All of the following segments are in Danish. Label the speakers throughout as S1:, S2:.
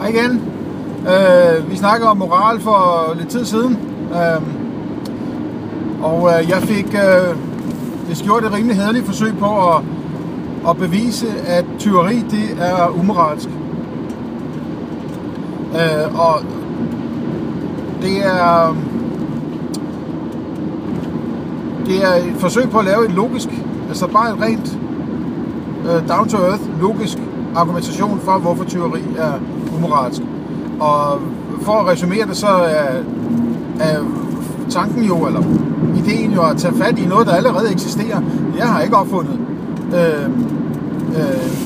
S1: Hej igen. Vi snakkede om moral for lidt tid siden, og jeg fik gjort et rimelig hæderligt forsøg på at bevise, at tyveri det er umoralsk. Og det er et forsøg på at lave et logisk, altså bare et rent down to earth logisk argumentation for, hvorfor tyveri er umoralsk. Og for at resumere det, så er tanken jo, eller ideen jo, at tage fat i noget, der allerede eksisterer. Jeg har ikke opfundet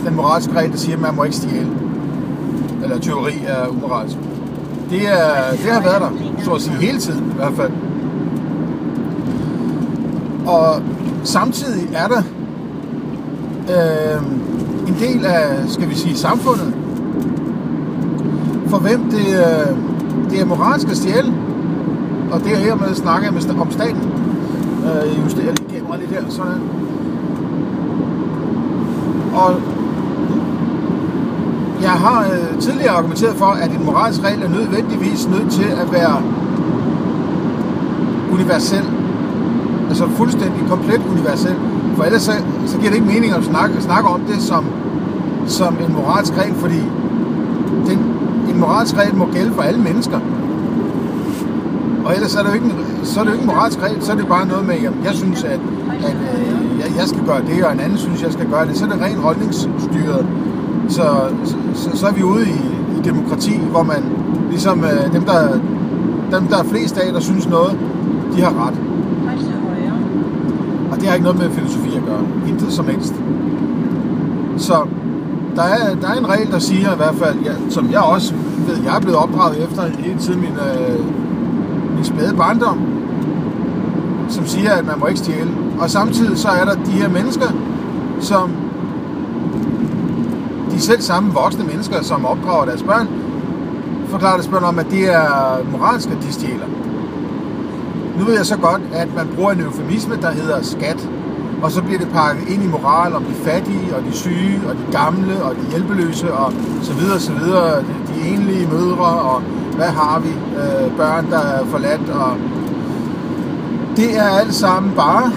S1: den moralske regel, der siger, at man må ikke stjæle, eller tyveri er umoralsk. Det har været der, så at sige, hele tiden i hvert fald. Og samtidig er der en del af, skal vi sige, samfundet, for hvem det er moralsk at stjæle. Og det er hermed snakker jeg om staten. Jeg justerer lige kameraet lidt her, sådan. Og jeg har tidligere argumenteret for, at en moralsk regel er nødvendigvis nødt til at være universel. Altså fuldstændig, komplet universel. For ellers så giver det ikke mening at snakke om det som en moralsk regel, fordi en moralsk regel må gælde for alle mennesker. Og ellers er det jo ikke en moralsk regel, så er det bare noget med, jamen, jeg synes, at jeg skal gøre det, og en anden synes, jeg skal gøre det. Så er det rent holdningsstyret. Så er vi ude i demokrati, hvor man ligesom dem, der er flest af, der synes noget, de har ret. Og det har ikke noget med filosofi at gøre. Intet som helst. Så der er en regel, der siger i hvert fald, som jeg også ved, jeg er blevet opdraget efter hele tiden min spæde barndom, som siger, at man må ikke stjæle. Og samtidig så er der de her mennesker, som de selv samme voksne mennesker, som opdrager deres børn, forklarer deres børn om, at det er moralsk, at de stjæler. Nu ved jeg så godt, at man bruger en eufemisme, der hedder skat, og så bliver det pakket ind i moral om de fattige, og de syge, og de gamle, og de hjælpeløse, og så videre, så videre. De enlige mødre, og hvad har vi? Børn, der er forladt, og det er alt sammen bare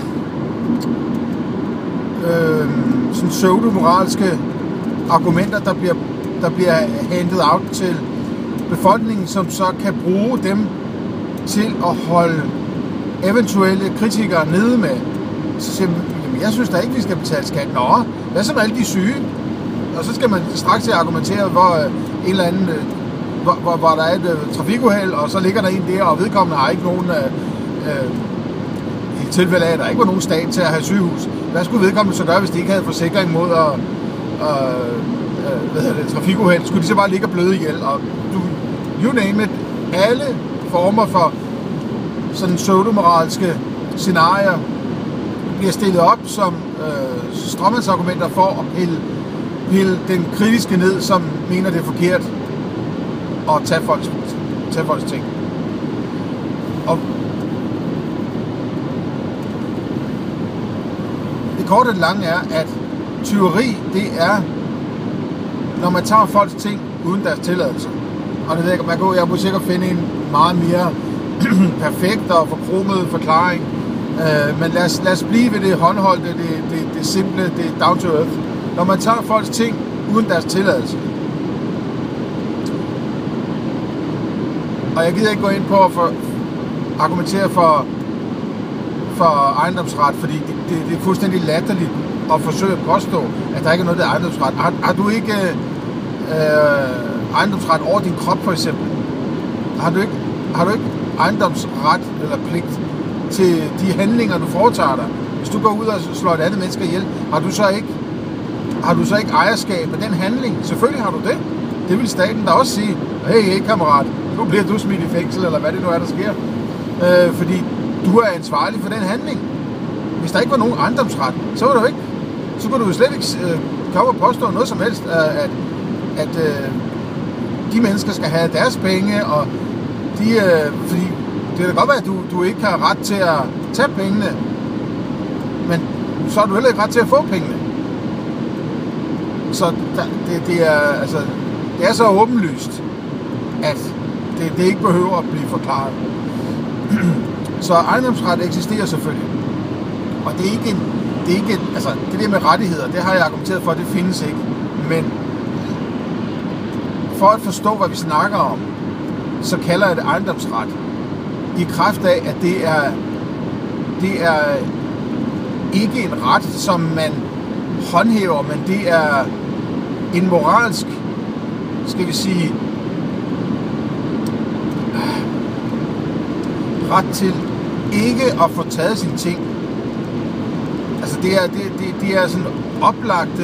S1: sådan pseudo-moralske argumenter, der bliver hentet out til befolkningen, som så kan bruge dem til at holde eventuelle kritikere nede med. Så siger man, jamen, jeg synes da ikke, vi skal betale skat. Nå, hvad så med alle de syge? Og så skal man straks til at argumentere, hvor en eller anden, hvor der er et trafikuheld, og så ligger der en der, og vedkommende har ikke nogen, i tilfælde af, at der ikke var nogen stat til at have sygehus. Hvad skulle vedkommende så gøre, hvis de ikke havde forsikring mod trafikuheld? Skulle de så bare ligge og bløde ihjel? Og you name it. Alle former for sådan pseudomoralske scenarier bliver stillet op som stråmandsargumenter for at pille den kritiske ned, som mener det er forkert at tage folks ting. Og det korte og det lange er, at tyveri, det er, når man tager folks ting uden deres tilladelse. Og det ved jeg kunne sikkert finde en meget mere perfekt og forkromet forklaring. Men lad os blive ved det håndholdte, det simple, det down to earth. Når man tager folks ting uden deres tilladelse. Og jeg gider ikke gå ind på at argumentere for ejendomsret, fordi det er fuldstændig latterligt at forsøge at påstå, at der ikke er noget, der er ejendomsret. Har du ikke ejendomsret over din krop, for eksempel? Har du ikke ejendomsret eller pligt til de handlinger, du foretager dig? Hvis du går ud og slår et andet menneske ihjel, har du så ikke ejerskab af den handling? Selvfølgelig har du det. Det vil staten da også sige, hey kammerat, nu bliver du smidt i fængsel, eller hvad det nu er, der sker. Fordi du er ansvarlig for den handling. Hvis der ikke var nogen ejendomsret, så kunne du jo slet ikke komme og påstå noget som helst, at de mennesker skal have deres penge, og fordi det kan da godt være, at du ikke har ret til at tage pengene, men så har du heller ikke ret til at få pengene. Så det er så åbenlyst, at det ikke behøver at blive forklaret. Så ejendomsret eksisterer selvfølgelig. Og det er ikke altså det der med rettigheder, det har jeg argumenteret for, det findes ikke. Men for at forstå, hvad vi snakker om, så kalder jeg det ejendomsret. I kraft af, at det er ikke en ret, som man håndhæver, men det er en moralsk, skal vi sige, ret til ikke at få taget sine ting. Altså det er sådan oplagt,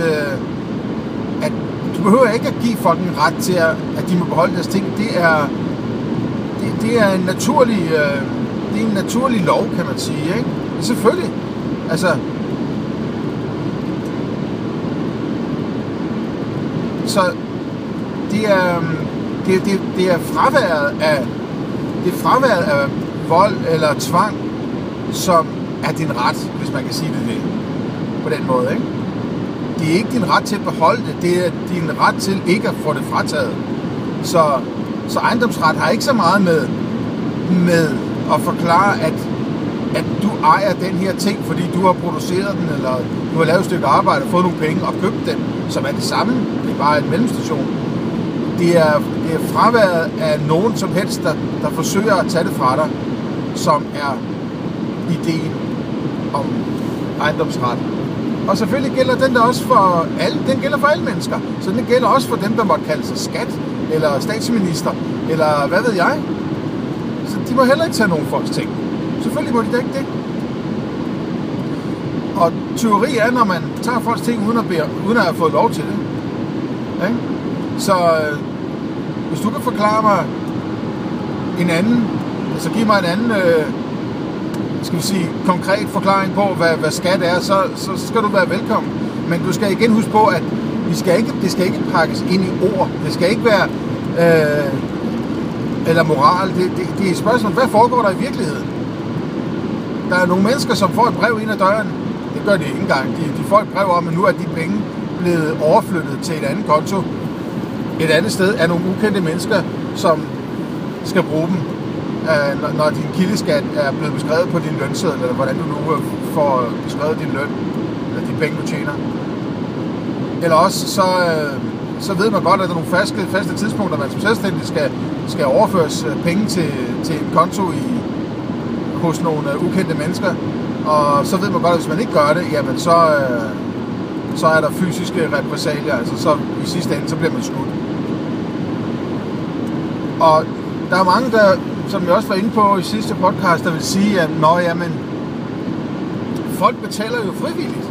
S1: at du behøver ikke at give folk en ret til, at de må beholde deres ting. Det er en naturlig lov, kan man sige, ikke? Selvfølgelig. Altså, så det er fraværet af vold eller tvang, som er din ret, hvis man kan sige det på den måde, ikke? Det er ikke din ret til at beholde det, det er din ret til ikke at få det frataget. Så ejendomsret har ikke så meget med at forklare, at du ejer den her ting, fordi du har produceret den, eller du har lavet et stykke arbejde, fået nogle penge og købt den, som er det samme. Det er bare en mellemstation. Det er fraværet af nogen som helst, der forsøger at tage det fra dig, som er ideen om ejendomsret. Og selvfølgelig gælder den der også for alle. Den gælder for alle mennesker. Så den gælder også for dem, der måtte kalde sig skat, eller statsminister, eller hvad ved jeg. Så de må heller ikke tage nogen folks ting. Selvfølgelig må de da ikke det. Og tyveri er, når man tager folks ting uden at have fået lov til det. Okay? Så hvis du kan forklare mig en anden, altså give mig en anden, skal vi sige, konkret forklaring på, hvad skat er, så skal du være velkommen. Men du skal igen huske på, at det skal ikke pakkes ind i ord. Det skal ikke være, eller moral. Det er et spørgsmål, hvad foregår der i virkeligheden? Der er nogle mennesker, som får et brev ind ad døren. Det gør de ikke engang. De får et brev om, at nu er de penge blevet overflyttet til et andet konto. Et andet sted er nogle ukendte mennesker, som skal bruge dem, når din kildeskat er blevet beskrevet på din lønseddel, eller hvordan du nu får beskrevet din løn, eller de penge, du tjener. Eller også, så ved man godt, at der er nogle faste tidspunkter, man som selvstændig skal overføres penge til en konto hos nogle ukendte mennesker. Og så ved man godt, at hvis man ikke gør det, jamen så er der fysiske repressalier, altså så i sidste ende, så bliver man skudt. Og der er mange, der, som jeg også var inde på i sidste podcast, der vil sige, at folk betaler jo frivilligt.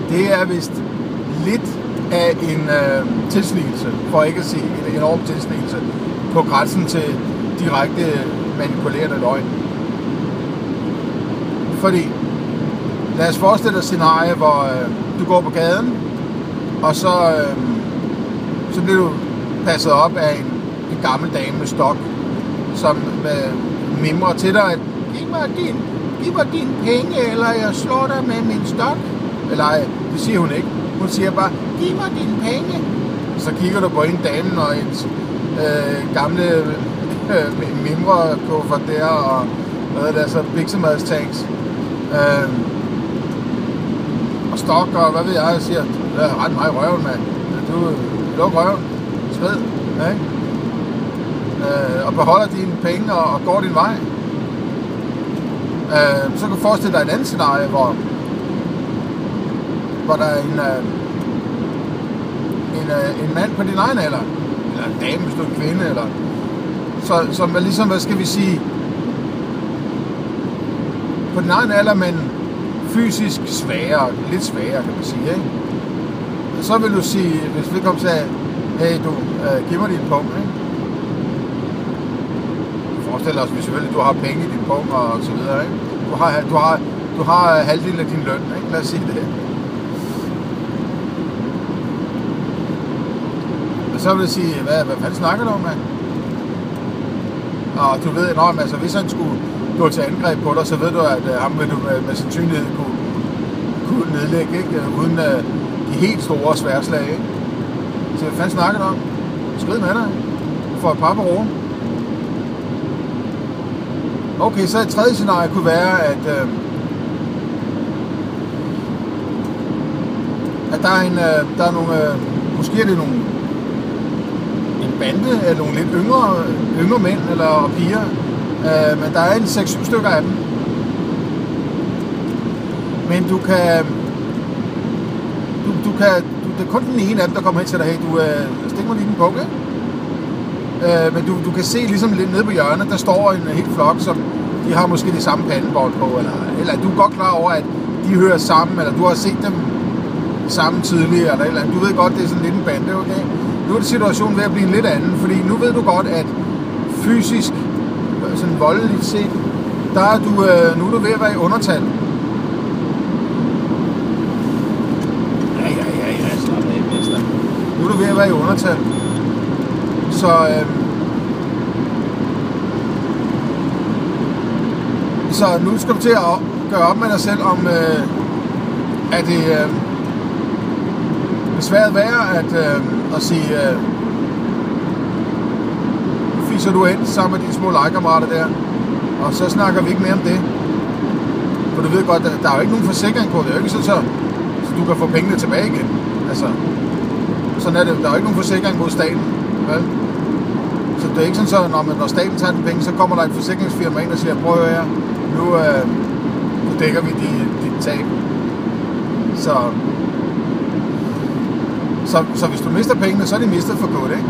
S1: Det er vist lidt af en tilsnigelse, for ikke at sige en enorm tilsnigelse, på grænsen til direkte manipulerende løgn. Fordi, lad os forestille dig et scenarie, hvor du går på gaden, og så bliver du passet op af en gammel dame med stok, som mimrer til dig, at giv mig dine penge, eller jeg slår dig med min stok. Eller det siger hun ikke. Hun siger bare, giv mig dine penge. Så kigger du på en dame og ens gamle mimrekuffert der, og hvad er det, så biksemadstanks. Og stok, og hvad ved jeg siger, ret mig i røven, mand. Du luk røven. Sved. Ikke? Og beholder dine penge og går din vej. Så kan du forestille dig et andet scenarie, hvor der er en mand på din egen alder, eller en dame, hvis du er en kvinde, eller som er ligesom, hvad skal vi sige, på din egen alder, men fysisk svagere, lidt svagere, kan man sige, ikke? Og så vil du sige, hvis vi kommer til at, hey, du, giv mig din punkt, ikke? Forestil os, hvis selvfølgelig du har penge i din punkt og så videre, ikke? Du har halvdelen af din løn, ikke? Lad os sige det. Og så vil jeg sige, hvad fanden snakker du om, mand? Og du ved, altså hvis han skulle gå til angreb på dig, så ved du, at ham vil du med sandsynlighed kunne nedlægge, ikke? Uden de helt store sværslag, ikke? Så hvad fanden snakker du om? Skrid med dig. for et par par år. Okay, så et tredje scenarie kunne være, at der er nogle, måske er det en bande af nogle lidt yngre mænd eller piger, men der er en 6-7 stykker af dem. Men det er kun den ene af dem, der kommer hen til dig. Hey, du stik mig lige den punkt, ikke? Men du kan se ligesom lidt nede på hjørnet, der står en helt flok, som de har måske det samme pandebånd på, eller du er godt klar over, at de hører sammen, eller du har set dem sammen tidligere, eller du ved godt, det er sådan lidt en bande, okay? Nu er det situationen ved at blive en lidt anden, fordi nu ved du godt, at fysisk, sådan voldeligt set, der er du, nu er du ved at være i undertal. Ja, slap af, mester. Nu er du ved at være i undertal. Så nu skal du til at gøre op med dig selv, om er det svært værd at sige, fiser du ind sammen med de små legekammerater der, og så snakker vi ikke mere om det. For du ved godt, der er jo ikke nogen forsikring på det, er jo ikke sådan, så du kan få pengene tilbage igen. Altså, sådan er det. Der er jo ikke nogen forsikring mod staten, vel? Så det er ikke sådan, når staten tager de penge, så kommer der et forsikringsfirma ind og siger, prøv at høre, nu dækker vi dit tab. Så hvis du mister pengene, så er de mistet for godt, ikke?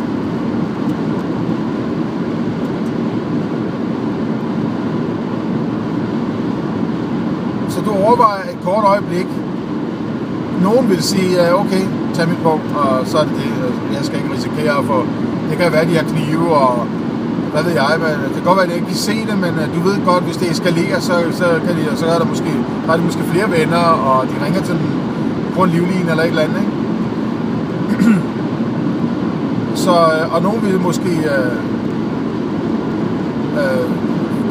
S1: Så du overvejer et kort øjeblik. Nogen vil sige, okay, tag mit punkt, og så er det det. Jeg skal ikke risikere at få... Det kan være, de har knive, og hvad ved jeg, men det kan godt være, at jeg ikke kan se det, men du ved godt, hvis det eskalerer, så er der måske flere venner, og de ringer til den på en livline eller et eller andet, ikke? Og nogen vil måske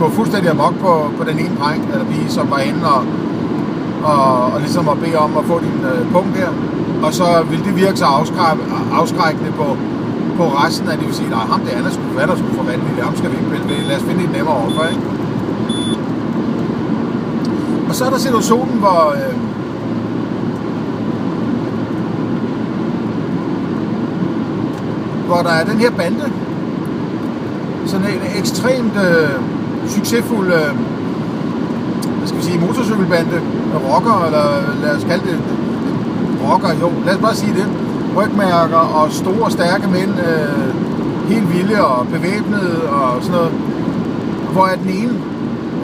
S1: gå fuldstændig amok på den ene dreng eller pige, som var inde og ligesom at bede om at få din punkt her, og så vil det virke så afskrækkende på resten af det, vil sige, nej, ham det andet skulle være, der skulle få vanvittigt, ham skal vi ikke pille ved, lad os finde et nemmere overfor, ikke? Og så er der situationen, hvor der er den her bande, sådan en ekstremt succesfuld, hvad skal vi sige, motorcykelbande, rocker, eller lad os kalde det rocker, jo, lad os bare sige det, rygmærker og store, stærke mænd, helt vilde og bevæbnede og sådan noget. Hvor er den ene?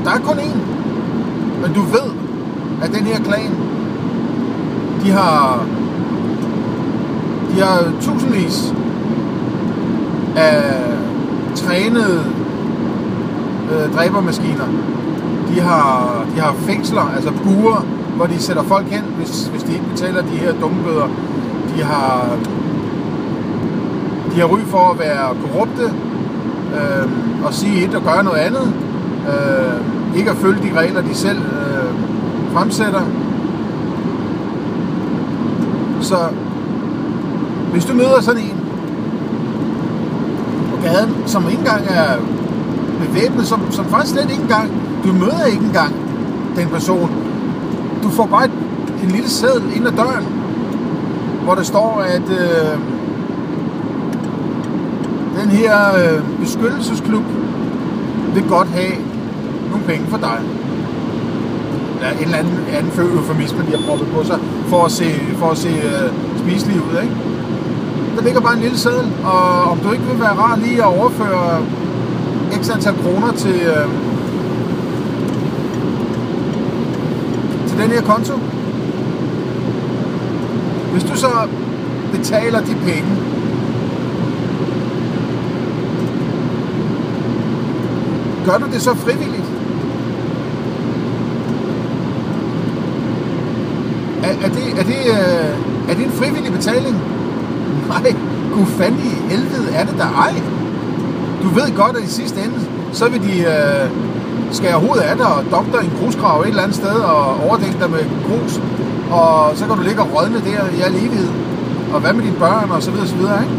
S1: Der er kun én. Men du ved, at den her klan, de har tusindvis af trænede dræbermaskiner. De har fængsler, altså buer, hvor de sætter folk hen, hvis de ikke betaler de her dumme bøder. De har ry for at være korrupte, og sige et og gøre noget andet, ikke at følge de regler, de selv fremsætter. Så hvis du møder sådan en på gaden, som ikke engang er bevæbnet, som faktisk slet ikke engang, du møder ikke engang den person, du får bare en lille seddel ind ad døren, hvor der står, at den her beskyttelsesklub vil godt have nogle penge for dig. Ja, en eller anden eufemisme, de har proppet på sig, for at se spiselig ud, ikke? Der ligger bare en lille seddel, og om du ikke vil være rar lige at overføre x antal kroner til den her konto. Hvis du så betaler de penge, gør du det så frivilligt? Er det en frivillig betaling? Nej, gud fanden i helvede er det der ej. Du ved godt, at i sidste ende, så vil de skære hovedet af dig og dumpe dig i en grusgrav et eller andet sted og overdække dig med grus. Og så kan du ligge og rådne der i al evighed. Og hvad med dine børn og så videre, ikke?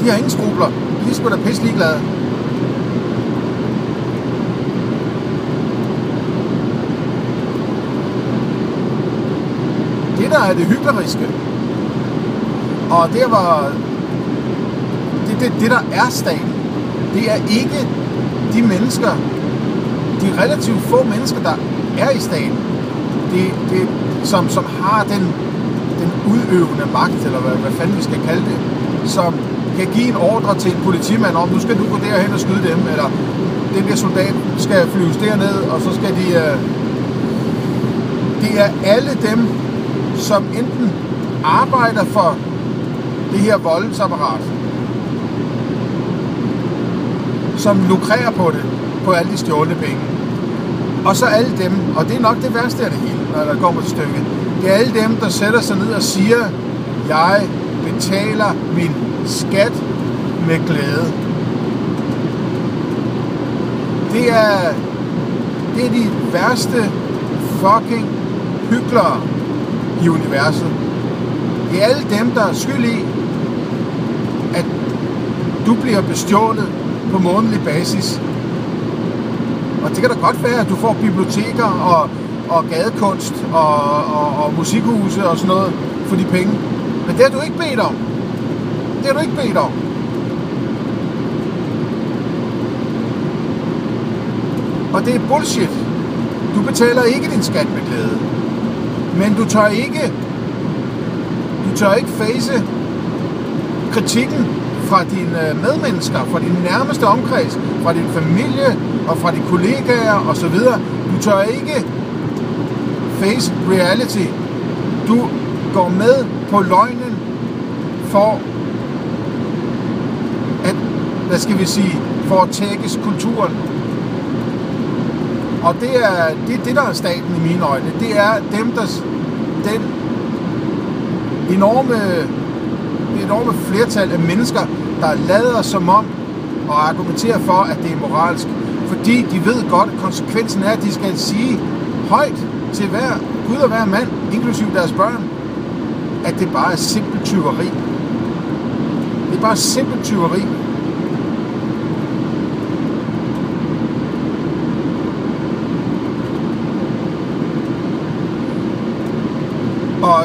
S1: De har ingen skrubler. De er sgu da pisse ligeglade. Det der er det hykleriske, og det der er staten, det er ikke de mennesker, de relativt få mennesker, der er i staten, som har den udøvende magt, eller hvad fanden vi skal kalde det, som kan give en ordre til en politimand om, nu skal du gå derhen og skyde dem, eller den der soldat skal flyves derned, og så skal de... Det er alle dem, som enten arbejder for det her voldsapparat, som lukrerer på det, på alle de stjålne penge. Og så alle dem, og det er nok det værste af det hele, når der kommer til stykket, det er alle dem, der sætter sig ned og siger, jeg betaler min skat med glæde. Det er de værste fucking hyklere i universet. Det er alle dem, der er skyld i, at du bliver bestjålet på månedlig basis. Og det kan da godt være, at du får biblioteker og gadekunst og musikhuse og sådan noget for de penge. Men det har du ikke bedt om. Det har du ikke bedt om. Og det er bullshit. Du betaler ikke din skat med glæde. Men du tør ikke face kritikken fra dine medmennesker, fra din nærmeste omkreds, fra din familie og fra dine kollegaer osv. Du tør ikke face reality. Du går med på løgnen for at, for at tækkes kulturen. Og det er det, der er staten i mine øjne. Det er dem, den enorme flertal af mennesker, der lader som om og argumenterer for, at det er moralsk. Fordi de ved godt, at konsekvensen er, at de skal sige højt til hver Gud og hver mand, inklusive deres børn, at det bare er simpelt tyveri. Det er bare simpelt tyveri. Og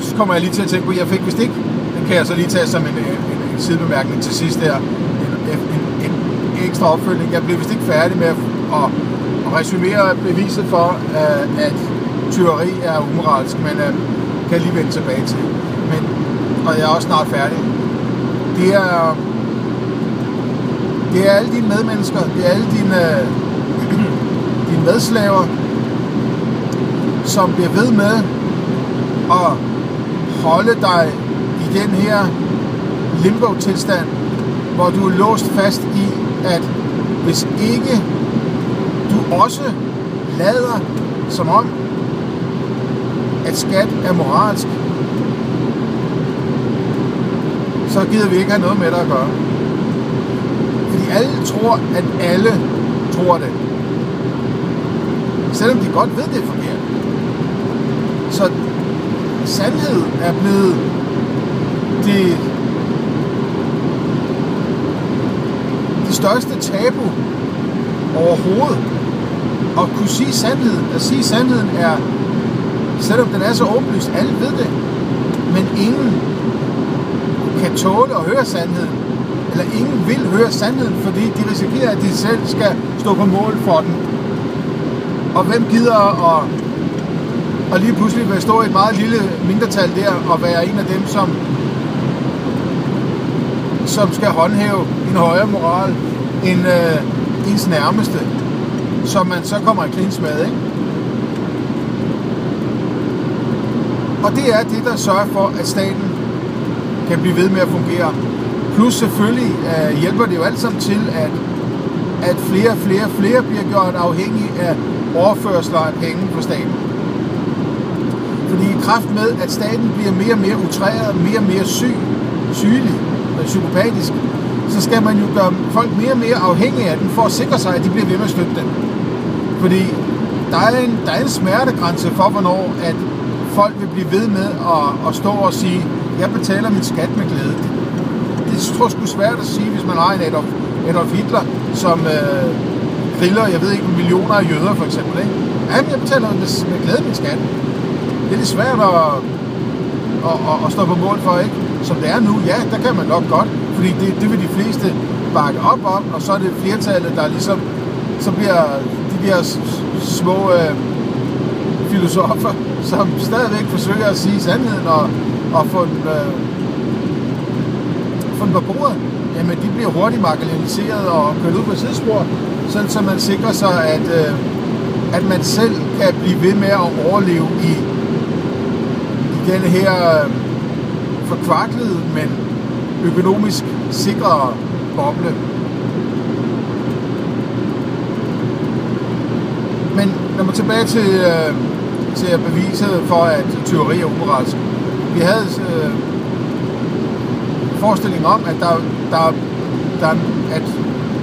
S1: så kommer jeg lige til at tænke på, jeg fik vist ikke, det kan jeg så lige tage som en sidebemærkning til sidst her, en ekstra opfølgning. Jeg blev vist ikke færdig med at resumere beviset for, at tyveri er umoralsk, men kan jeg lige vende tilbage til. Og jeg er også snart færdig. Det er alle dine medmennesker, det er alle dine medslaver, som bliver ved med at holde dig i den her limbo-tilstand, hvor du er låst fast i, at hvis ikke du også lader som om, at skat er moralsk, så gider vi ikke have noget med dig at gøre. Fordi alle tror, at alle tror det. Selvom de godt ved, det er forkert. Så sandhed er blevet det største tabu overhovedet. At kunne sige sandheden. At sige sandheden er, selvom den er så åbenlyst, alle ved det, men ingen kan tåle at høre sandheden. Eller ingen vil høre sandheden, fordi de risikerer, at de selv skal stå på mål for den. Og hvem gider og lige pludselig vil stå i et meget lille mindretal der og være en af dem, som skal håndhæve en højere moral end ens nærmeste, som man så kommer i klins med, ikke? Og det er det, der sørger for, at staten kan blive ved med at fungere. Plus selvfølgelig hjælper det jo alt sammen til, at flere bliver gjort afhængige af overførsler af penge på staten. Fordi i kraft med, at staten bliver mere og mere utræret, mere og mere sygelig og psykopatisk, så skal man jo gøre folk mere og mere afhængige af den, for at sikre sig, at de bliver ved med at støtte den. Fordi der er en smertegrænse for, hvornår at folk vil blive ved med at stå og sige, jeg betaler min skat med glæde. tror sgu svært at sige, hvis man har en Adolf Hitler, som griller, jeg ved ikke, millioner af jøder for eksempel, ikke? Jamen, jeg betaler med glæde min skat. Det er lidt svært at stå på mål for, ikke? Som det er nu, ja, der kan man nok godt, fordi det vil de fleste bakke op om, og så er det flertallet, der ligesom, så bliver de der små filosofer, som stadigvæk forsøger at sige sandheden og få den på bordet, jamen de bliver hurtigt marginaliseret og kørt ud på sidespor, sådan så man sikrer sig, at man selv kan blive ved med at overleve i denne her forkvaklede, men økonomisk sikre boble. Men lad mig tilbage til beviset for, at tyveri er umoralsk. Vi havde forestilling om, at der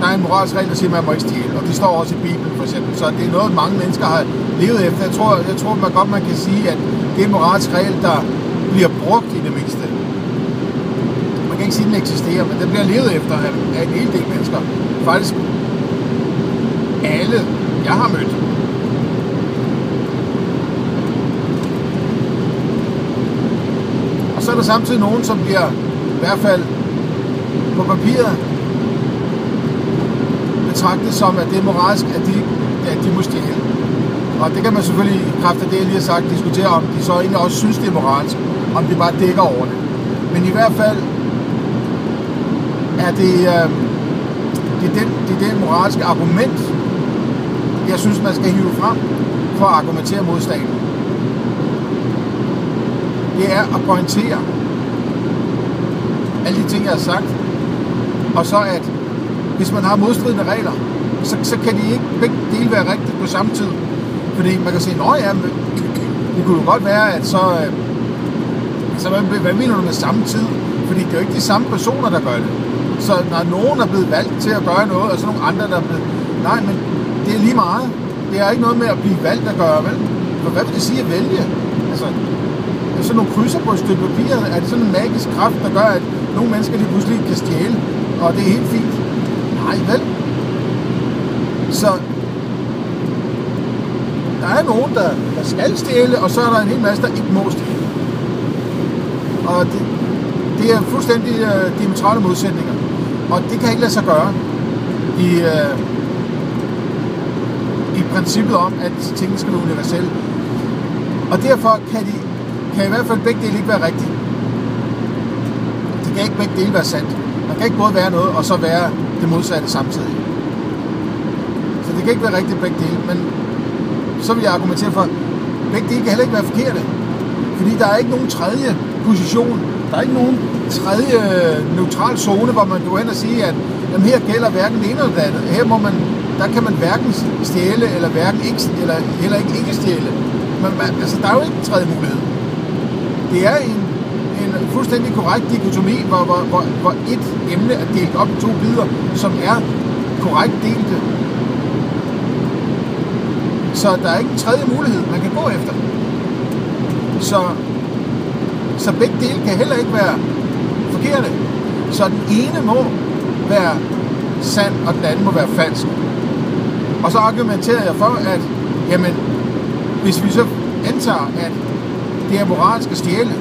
S1: er en moralsk regel, der siger, at man må ikke stjæle, og det står også i Bibelen for eksempel. Så det er noget, mange mennesker har levet efter. Jeg tror man kan sige, at det er en moralsk regel, der bliver brugt i det meste. Man kan ikke sige, at den eksisterer, men den bliver levet efter af en hel del mennesker. Faktisk alle, jeg har mødt. Og så er der samtidig nogen, som bliver i hvert fald på papiret betragtet som, at det er moralsk, at de må stjæle. Og det kan man selvfølgelig i kraft af det, jeg lige har sagt, diskutere om de så egentlig også synes, det er moralsk, om de bare dækker over det. Men i hvert fald er det det moralske argument, jeg synes, man skal hive frem for at argumentere mod staten. Det er at pointere alle de ting, jeg har sagt, og så at hvis man har modstridende regler, så kan de ikke begge dele være rigtigt på samme tid. Fordi man kan sige, det kunne jo godt være, at så hvad mener du med samme tid? Fordi det er jo ikke de samme personer, der gør det. Så når nogen er blevet valgt til at gøre noget, og så nogle andre, der er blevet... Nej, men det er lige meget. Det er ikke noget med at blive valgt at gøre, vel? For hvad vil det sige at vælge? Altså, sådan nogle krydser på et stykke papir, er det sådan en magisk kraft, der gør, at nogle mennesker lige pludselig kan stjæle, og det er helt fint. Nej, vel? Så der er nogen, der skal stjæle, og så er der en hel masse, der ikke må stjæle. Og det er fuldstændig diametrale modsætninger. Og det kan ikke lade sig gøre i princippet om, at tingene skal være universelle. Og derfor kan i hvert fald begge dele ikke være rigtige. Det kan ikke begge dele være sandt. Man kan ikke både være noget, og så være det modsatte samtidig. Så det kan ikke være rigtigt begge dele, men så vil jeg argumentere for, at begge dele kan heller ikke være forkerte. Fordi der er ikke nogen tredje position. Der er ikke nogen tredje neutral zone, hvor man kan gå hen og sige, at jamen, her gælder hverken det ene eller det andet. Her der kan man hverken stjæle, eller heller ikke stjæle. Men altså, der er jo ikke en tredje mulighed. Det er en fuldstændig korrekt dikotomi, hvor et emne er delt op i to bidder, som er korrekt delte. Så der er ikke en tredje mulighed, man kan gå efter. Så begge dele kan heller ikke være forkerte. Så den ene må være sand, og den anden må være falsk. Og så argumenterer jeg for, at jamen, hvis vi så antager, at det er moralsk at stjæle,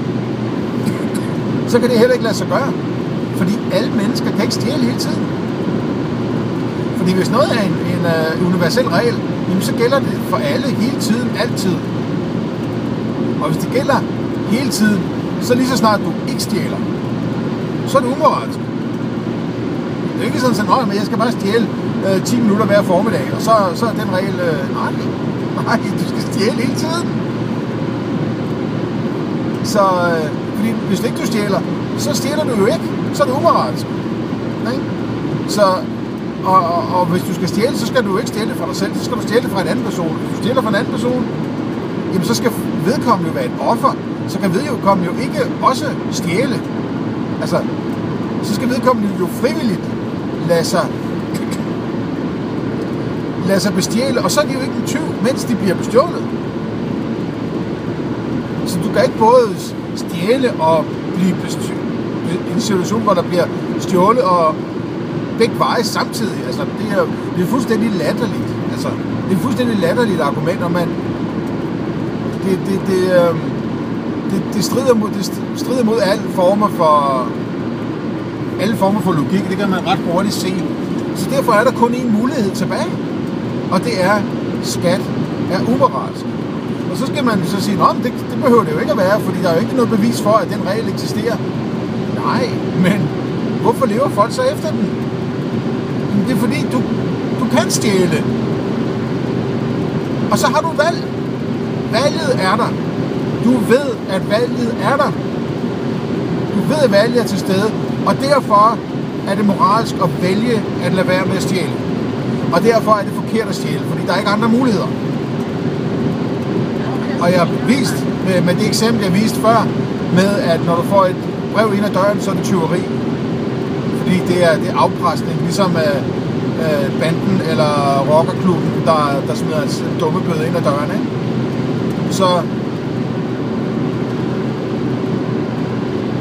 S1: så kan det heller ikke lade sig gøre. Fordi alle mennesker kan ikke stjæle hele tiden. Fordi hvis noget er en universel regel, jamen så gælder det for alle hele tiden, altid. Og hvis det gælder hele tiden, så lige så snart du ikke stjæler, så er det umoralsk. Det er ikke sådan, at jeg skal bare stjæle 10 minutter hver formiddag, og så er den regel, nej, du skal stjæle hele tiden. Så fordi hvis ikke du stjæler, så stjæler du jo ikke, så er det umoralsk. Okay? Så, og hvis du skal stjæle, så skal du jo ikke stjæle fra dig selv, så skal du stjæle fra en anden person. Hvis du stjæler fra en anden person, jamen så skal vedkommende jo være et offer, så kan vedkommende jo ikke også stjæle. Altså, så skal vedkommende jo frivilligt lade sig bestjæle, og så er de jo ikke en tyv, mens de bliver bestjålet. Så du kan ikke både stjæle og blive en situation, hvor der bliver stjålet og begge veje samtidig. Altså, det er fuldstændig latterligt. Altså, det er et fuldstændig latterligt argument, og det strider mod alle former for logik. Det kan man ret hurtigt se. Så derfor er der kun én mulighed tilbage, og det er, skat er umoralsk. Og så skal man så sige, at det behøver det jo ikke at være, fordi der er jo ikke noget bevis for, at den regel eksisterer. Nej, men hvorfor lever folk så efter den? Det er fordi, du kan stjæle. Og så har du valg. Valget er der. Du ved, at valget er der. Du ved, at valget er til stede. Og derfor er det moralsk at vælge at lade være med at stjæle. Og derfor er det forkert at stjæle, fordi der er ikke andre muligheder. Og jeg har vist med det eksempel, jeg viste før, med at når du får et brev ind ad døren, så er det tyveri. Fordi det er afpresning, ligesom banden eller rockerklubben, der smider en dumme bøde ind ad døren. Ikke? Så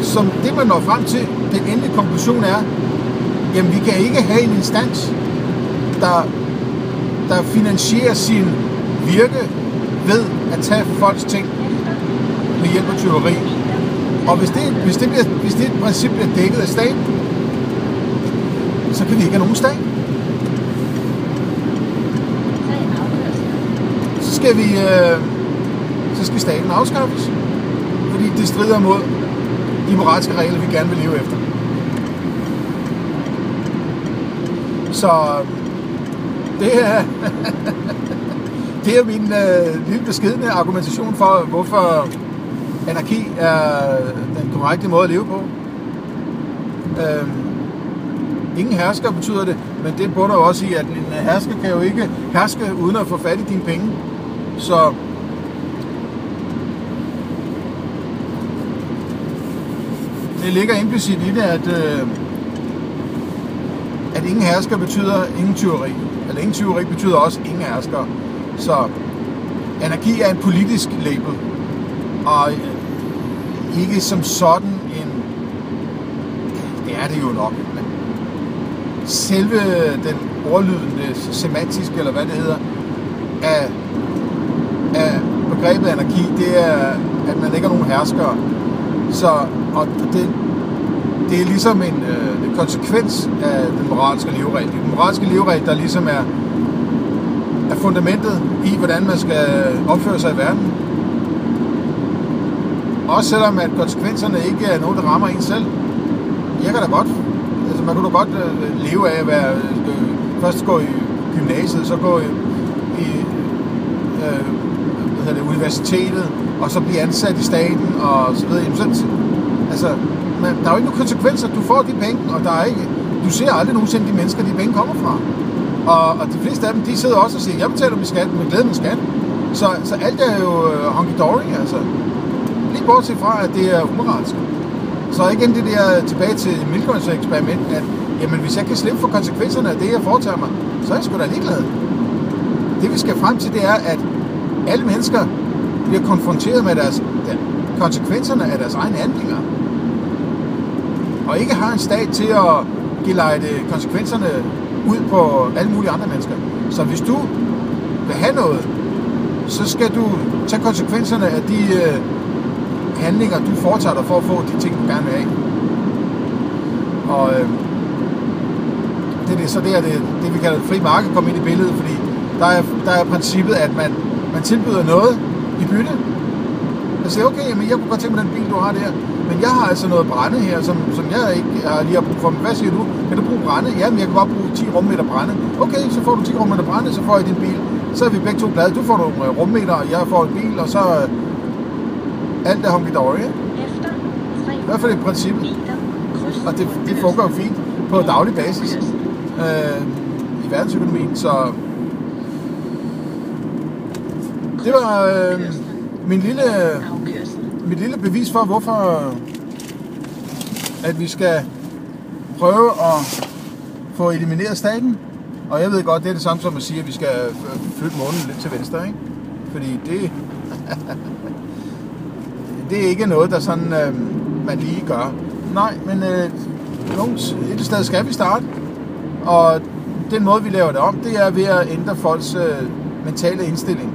S1: som det, man når frem til, den endelige konklusion er, jamen vi kan ikke have en instans, der finansierer sin virke ved at tage folks ting med hjælp af tyveri. Og hvis det princip bliver dækket af staten, så kan vi ikke have nogen stat. Så skal staten afskaffes, fordi det strider mod de moralske regler, vi gerne vil leve efter. Så det er min lille beskedne argumentation for, hvorfor anarki er den korrekte måde at leve på. Ingen hersker betyder det, men det bunder jo også i, at en hersker kan jo ikke herske uden at få fat i dine penge. Så det ligger implicit i det, at ingen hersker betyder ingen tyveri. Eller ingen tyveri betyder også ingen hersker. Så anarki er en politisk label, og ikke som sådan en... Det er det jo nok, men selve den ordlydende, semantiske, eller hvad det hedder, af begrebet anarki, det er, at man ikke er nogen herskere. Så, og det er ligesom en konsekvens af den moralske leveregel. Den moralske leveregel, der ligesom er fundamentet i, hvordan man skal opføre sig i verden. Også selvom at konsekvenserne ikke er noget, der rammer en selv. Virker da godt. Altså, man kunne da godt leve af at være, først gå i gymnasiet, så gå i universitetet, og så blive ansat i staten, og så videre. Altså, der er jo ikke nogen konsekvenser. Du får de penge, og du ser aldrig nogensinde de mennesker, de penge kommer fra. Og de fleste af dem, de sidder også og siger, jeg betaler min skat, men glæder min skat. Så alt er jo honky-dory, altså. Lige bortset fra, at det er umoralsk. Så igen det der tilbage til Milgrens eksperiment, at jamen, hvis jeg kan slippe for konsekvenserne af det, jeg foretager mig, så er jeg sgu da ligeglad. Det vi skal frem til, det er, at alle mennesker bliver konfronteret med konsekvenserne af deres egne handlinger. Og ikke har en stat til at gelejde konsekvenserne ud på alle mulige andre mennesker. Så hvis du vil have noget, så skal du tage konsekvenserne af de handlinger, du foretager dig for at få de ting, du gerne vil have. Og så det er det, vi kalder fri marked, komme ind i billedet, fordi der er princippet, at man tilbyder noget i bytte. Jeg siger, okay, men jeg kunne godt tænke mig den bil, du har der, men jeg har altså noget brænde her, som jeg ikke lige har brug for. Hvad siger du? Kan du bruge brænde? Ja, men jeg kan godt bruge 10 rummeter brænde. Okay, så får du 10 rummeter brænde, så får jeg din bil. Så er vi begge to glade. Du får nogle rummeter, og jeg får en bil, og så alt er honky-dory. I hvert fald i princippet. Og det foregår jo fint på daglig basis i verdensøkonomien, så det var mit lille bevis for, hvorfor at vi skal prøve at få elimineret staten. Og jeg ved godt, det er det samme som at sige, at vi skal flytte månen lidt til venstre, ikke? Fordi det er ikke noget, der sådan man lige gør. Nej, men et sted skal vi starte. Og den måde, vi laver det om, det er ved at ændre folks mentale indstilling.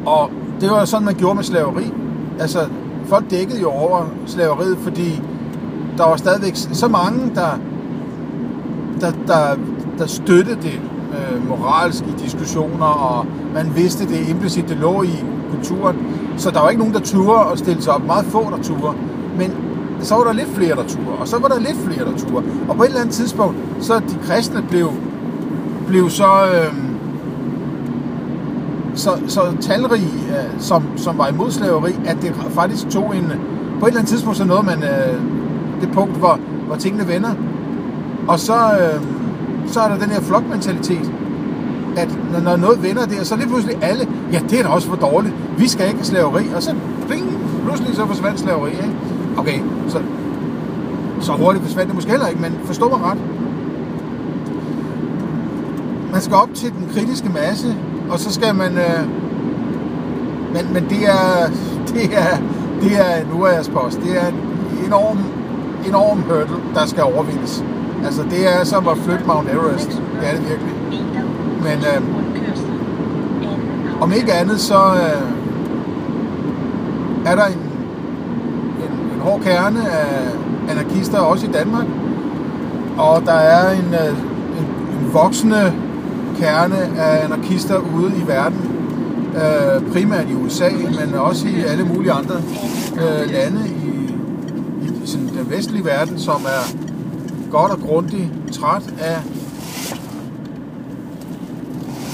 S1: Og det var sådan, man gjorde med slaveri. Altså, folk dækkede jo over slaveriet, fordi der var stadigvæk så mange, der støttede det moralsk i diskussioner, og man vidste det implicit, det lå i kulturen. Så der var ikke nogen, der turde at stille sig op. Meget få, der turde. Men så var der lidt flere, der turde. Og så var der lidt flere, der turde. Og på et eller andet tidspunkt, så de kristne blev så talrige, som var imod slaveri, at det faktisk tog på et eller andet tidspunkt, så nåede man det punkt, hvor tingene vender. Og så er der den her flokmentalitet, at når noget vender der, så er det pludselig alle, ja, det er da også for dårligt, vi skal ikke have slaveri, og så pling, pludselig så forsvandt slaveri, ikke? Okay, så hurtigt forsvandt det måske heller ikke, men forstå mig ret. Man skal op til den kritiske masse, og så skal man, men det er nu er jeres post, det er en enorm hurdle, der skal overvindes. Altså, det er som at flytte Mount Everest. Det er det virkelig. Men om ikke andet, så er der en hård kerne af anarkister, også i Danmark. Og der er en voksende kerne af anarkister ude i verden. Primært i USA, men også i alle mulige andre lande i sådan den vestlige verden, som er godt og grundigt træt af,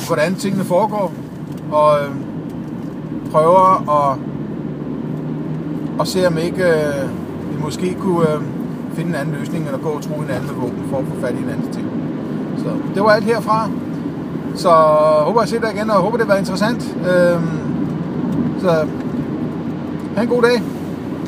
S1: hvordan tingene foregår, og prøver at se, om ikke vi måske kunne finde en anden løsning, eller gå og true en anden med våben for at få fat i en anden ting. Så det var alt herfra. Så håber jeg ser dig igen, og håber det var interessant. Så have en god dag.